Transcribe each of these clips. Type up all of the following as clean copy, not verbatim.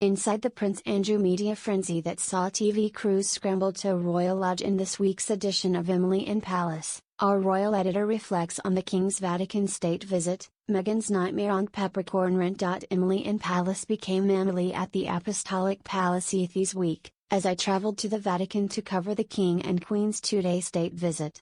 Inside the Prince Andrew media frenzy that saw TV crews scrambled to a royal lodge in this week's edition of Emily in Palace, our royal editor reflects on the King's Vatican state visit, Meghan's nightmare on peppercorn rent. Emily in Palace became Emily at the Apostolic Palace this week, as I traveled to the Vatican to cover the King and Queen's two-day state visit.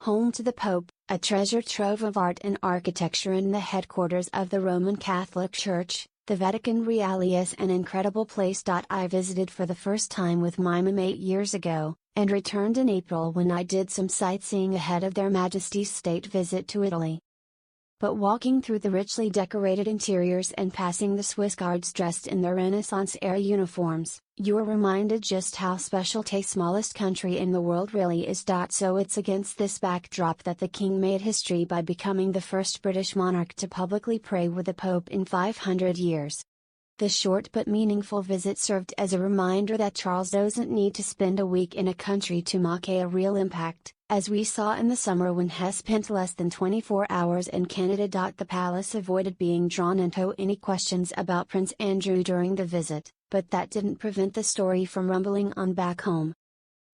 Home to the Pope, a treasure trove of art and architecture in the headquarters of the Roman Catholic Church, the Vatican really is an incredible place. I visited for the first time with my mum 8 years ago, and returned in April when I did some sightseeing ahead of Their Majesty's state visit to Italy. But walking through the richly decorated interiors and passing the Swiss guards dressed in their Renaissance-era uniforms, you are reminded just how special the smallest country in the world really is. So it's against this backdrop that the King made history by becoming the first British monarch to publicly pray with the Pope in 500 years. The short but meaningful visit served as a reminder that Charles doesn't need to spend a week in a country to make a real impact, as we saw in the summer when he spent less than 24 hours in Canada. The palace avoided being drawn into any questions about Prince Andrew during the visit, but that didn't prevent the story from rumbling on back home.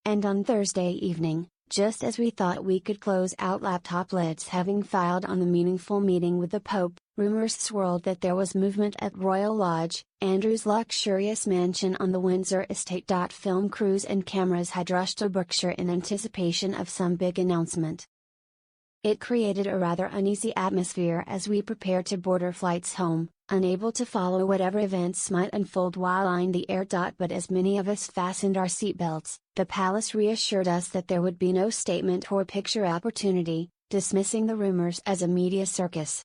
And on Thursday evening, just as we thought we could close out laptop lids having filed on the meaningful meeting with the Pope, rumors swirled that there was movement at Royal Lodge, Andrew's luxurious mansion on the Windsor estate. Film crews and cameras had rushed to Berkshire in anticipation of some big announcement. It created a rather uneasy atmosphere as we prepared to board our flights home, unable to follow whatever events might unfold while in the air. But as many of us fastened our seatbelts, the palace reassured us that there would be no statement or picture opportunity, dismissing the rumors as a media circus.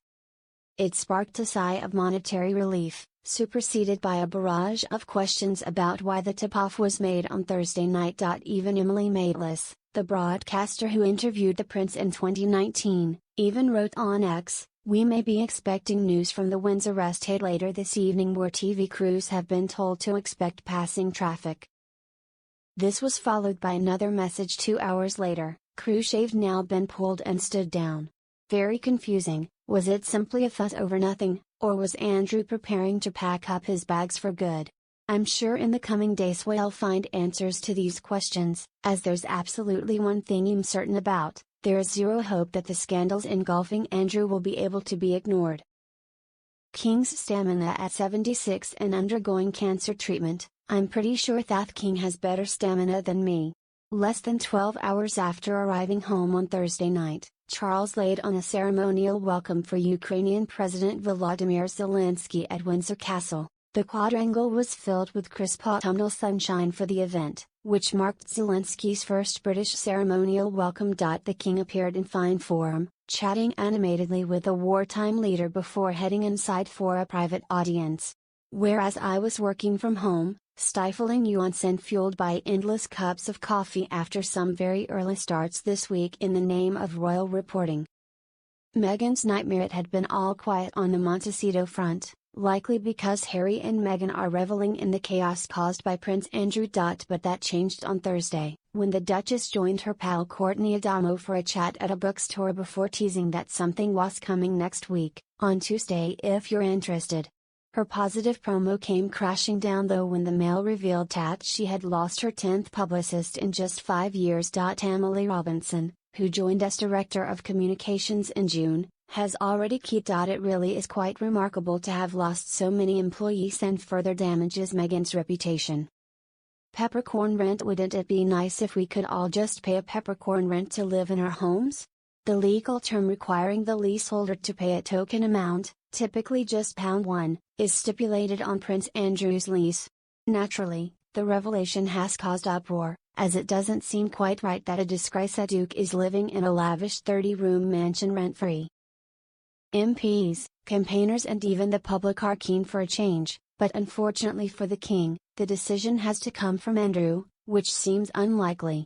It sparked a sigh of monetary relief, superseded by a barrage of questions about why the tip-off was made on Thursday night. Even Emily Maitlis, the broadcaster who interviewed the prince in 2019, even wrote on X, "We may be expecting news from the Windsor estate later this evening, where TV crews have been told to expect passing traffic." This was followed by another message 2 hours later: "Crew shaved now been pulled and stood down." Very confusing. Was it simply a fuss over nothing, or was Andrew preparing to pack up his bags for good? I'm sure in the coming days we'll find answers to these questions, as there's absolutely one thing I'm certain about: there is zero hope that the scandals engulfing Andrew will be able to be ignored. King's stamina at 76 and undergoing cancer treatment. I'm pretty sure that King has better stamina than me. Less than 12 hours after arriving home on Thursday night, Charles laid on a ceremonial welcome for Ukrainian President Volodymyr Zelensky at Windsor Castle. The quadrangle was filled with crisp autumnal sunshine for the event, which marked Zelensky's first British ceremonial welcome. The King appeared in fine form, chatting animatedly with a wartime leader before heading inside for a private audience. Whereas I was working from home, stifling yawns and fueled by endless cups of coffee after some very early starts this week in the name of royal reporting. Meghan's nightmare. It had been all quiet on the Montecito front, likely because Harry and Meghan are reveling in the chaos caused by Prince Andrew. But that changed on Thursday, when the Duchess joined her pal Courtney Adamo for a chat at a bookstore before teasing that something was coming next week, on Tuesday if you're interested. Her positive promo came crashing down though when the Mail revealed that she had lost her 10th publicist in just 5 years. Emily Robinson, who joined as Director of Communications in June, has already quit. It really is quite remarkable to have lost so many employees and further damages Meghan's reputation. Peppercorn rent. Wouldn't it be nice if we could all just pay a peppercorn rent to live in our homes? The legal term requiring the leaseholder to pay a token amount, typically just £1, is stipulated on Prince Andrew's lease. Naturally, the revelation has caused uproar, as it doesn't seem quite right that a disgraced duke is living in a lavish 30-room mansion rent-free. MPs, campaigners and even the public are keen for a change, but unfortunately for the King, the decision has to come from Andrew, which seems unlikely.